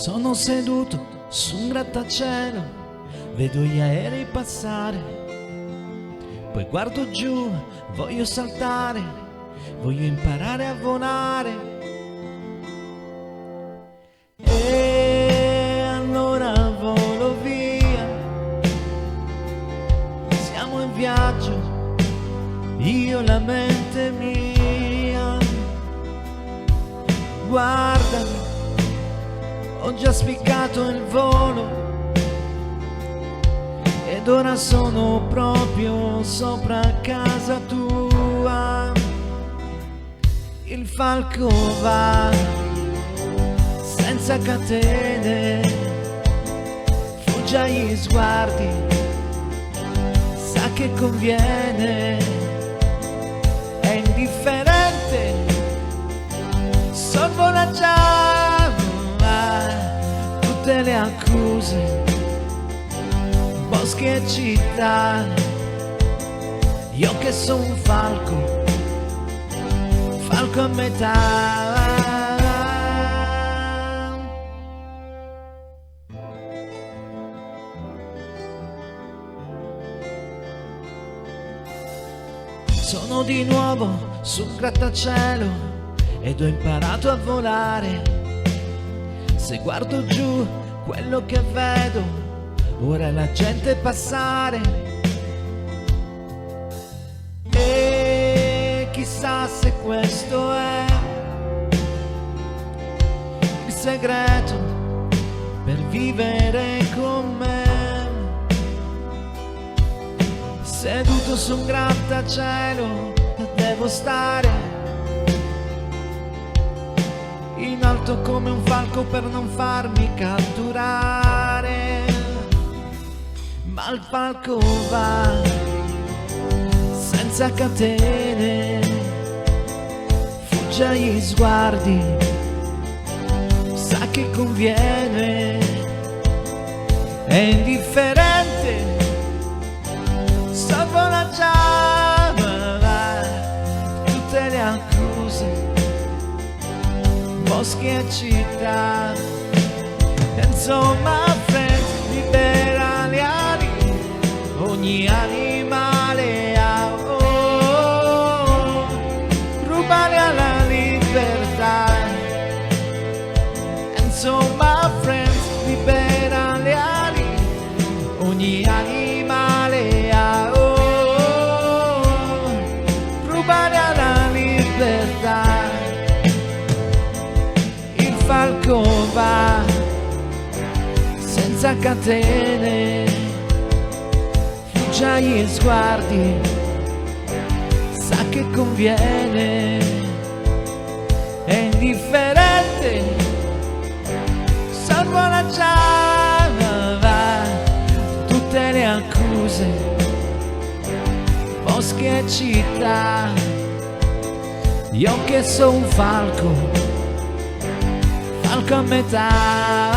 Sono seduto su un grattacielo, vedo gli aerei passare, poi guardo giù, voglio saltare, voglio imparare a volare. E allora volo via, siamo in viaggio, io e la mente mia. Guardami, ho già spiccato il volo ed ora sono proprio sopra casa tua. Il falco va senza catene, fugge agli sguardi, sa che conviene, è indifferente, sorvola già tutte le accuse, boschi e città. Io che sono un falco, falco a metà. Sono di nuovo su un grattacielo ed ho imparato a volare. Se guardo giù, quello che vedo ora è la gente passare. E chissà se questo è il segreto per vivere con me. Seduto su un grattacielo devo stare in alto come un falco per non farmi catturare. Ma il falco va senza catene, fugge agli sguardi, sa che conviene, è indifferente, sorvola già tutte le accuse, boschi e città. Insomma, friends, libera le ali, ogni animale ha, rubare alla libertà. Insomma, friends, libera le ali, ogni animale ha, rubare alla libertà. Il falco va senza catene, fugge agli sguardi, sa che conviene, è indifferente, sorvola già tutte le accuse, boschi e città. Io che sono un falco, falco a metà.